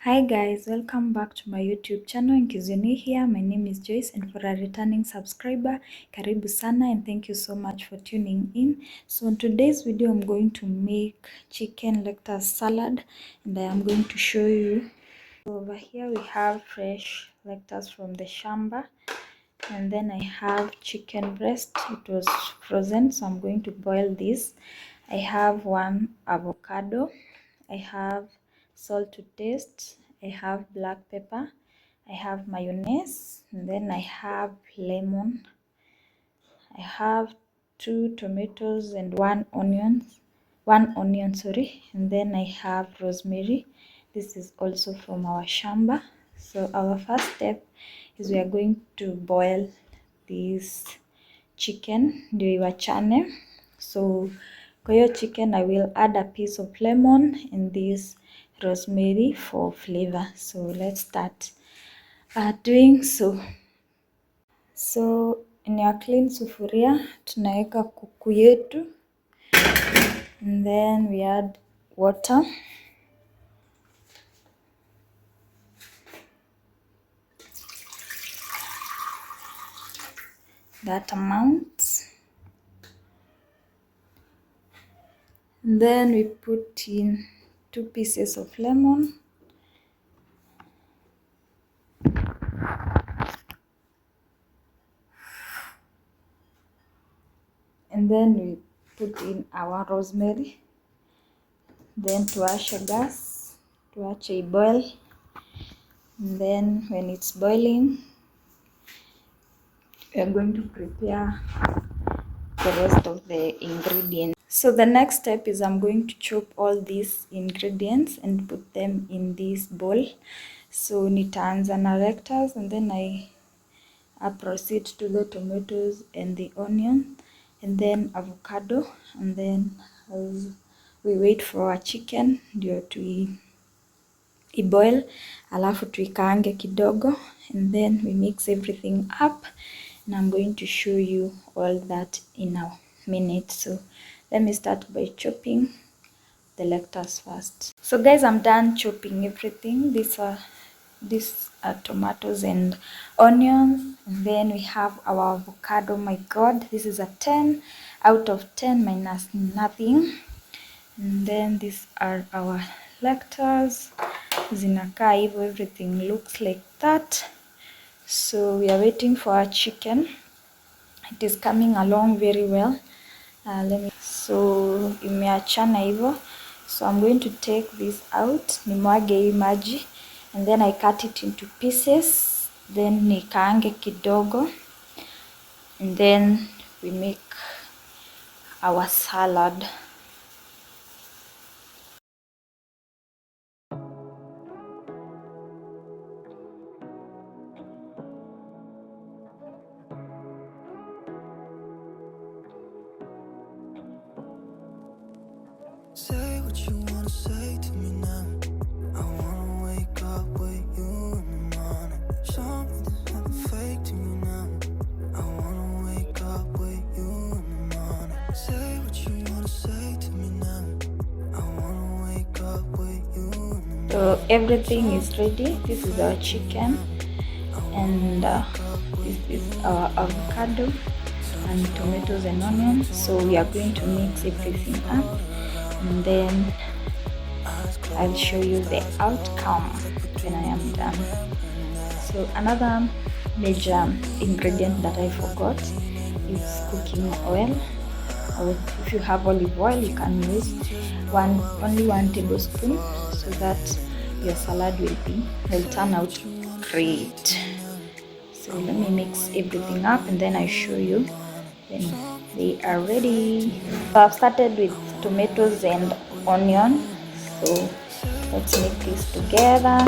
Hi guys, welcome back to my YouTube channel. In case you're new here, my name is Joyce, and for a returning subscriber, karibu sana and thank you so much for tuning in. So in today's video, I'm going to make chicken lettuce salad, and I am going to show you. So over here we have fresh lettuce from the shamba, and then I have chicken breast. It was frozen, so I'm going to boil this. I have one avocado. I have salt to taste. I have black pepper. I have mayonnaise. And then I have lemon. I have 2 tomatoes and 1 onion. Sorry. And then I have rosemary. This is also from our shamba. So our first step is we are going to boil this chicken ndio iwachane. So kwa hiyo chicken I will add a piece of lemon and this rosemary for flavor. So let's start doing so. So in your clean sufuria tunaweka kuku yetu, and then we add water. That amount. And then we put in 2 pieces of lemon. And then we put in our rosemary. Then tuwashe gas, tuache boil. And then when it's boiling, we are going to prepare the rest of the ingredients. So the next step is I'm going to chop all these ingredients and put them in this bowl. So nitaanza na lettuce, and then I proceed to the tomatoes and the onion, and then avocado, and then as we wait for our chicken ndio iboil, alafu tuikaange kidogo, and then we mix everything up, and I'm going to show you all that in a minute. So let me start by chopping the lettuce first. So guys, I'm done chopping everything. These are tomatoes and onions, and then we have our avocado. My god, this is a 10 out of 10 minus nothing. And then these are our lettuce. Zinakaa hivyo, everything looks like that. So we are waiting for our chicken. It is coming along very well. So imeachana hivyo. So I'm going to take this out, nimwage hii maji, and then I cut it into pieces, then nikaange kidogo, and then we make our salad. Say what you wanna say to me now. I wanna wake up with you in the morning. Show me there's nothing fake to you now. I wanna wake up with you in the morning. Say what you wanna say to me now. I wanna wake up with you in the morning. So everything is ready. This is our chicken, and this is our avocado and tomatoes and onions. So we are going to mix everything up, and then I'll show you the outcome when I am done. So another major ingredient that I forgot is cooking oil. Or if you have olive oil, you can use only 1 tablespoon, so that your salad will turn out great. So let me mix everything up, and then I show you when they are ready. So I've started with tomatoes and onion. So let's make this together.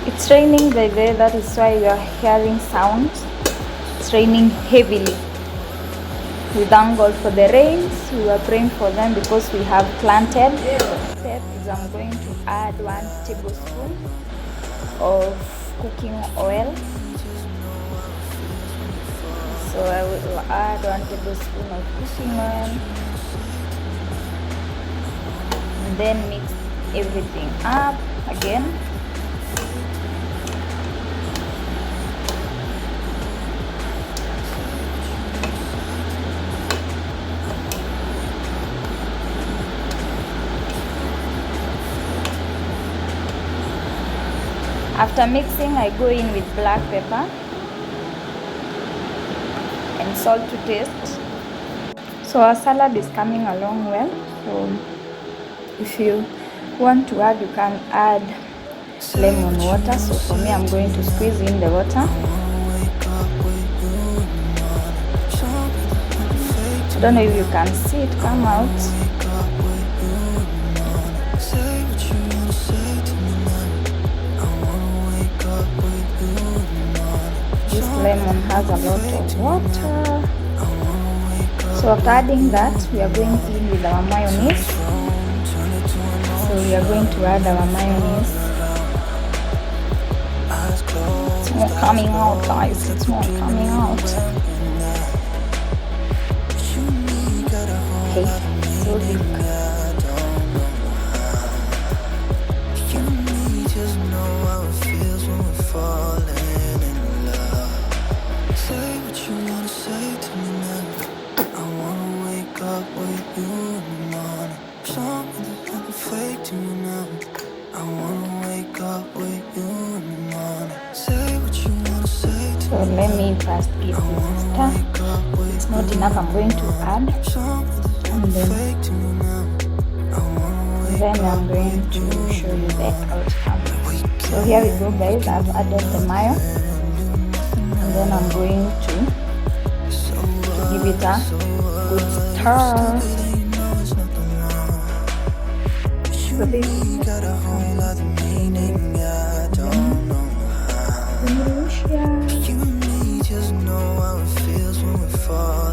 It's raining by the way, that is why you are hearing sounds. It's raining heavily. We thank God for the rains. We were praying for them because we have planted. Step is I'm going to add 1 tablespoon of cooking oil. So I will add 1 tablespoon of cooking oil and then mix everything up again. After mixing, I go in with black pepper and salt to taste. So our salad is coming along well. So if you want to add, you can add lemon water. So for me, I'm going to squeeze in the water. I don't know if you can see it come out. This lemon has a lot of water. So after adding that, we are going in with our mayonnaise. So we are going to add our mayonnaise. It's not coming out, guys. It's not coming out. Okay, so big. So let me first give this a stir. It's not enough, I'm going to add, and then I'm going to show you the outcome. So here we go, guys. I've added the mayo, and then I'm going to give it a good stir. So this delicious.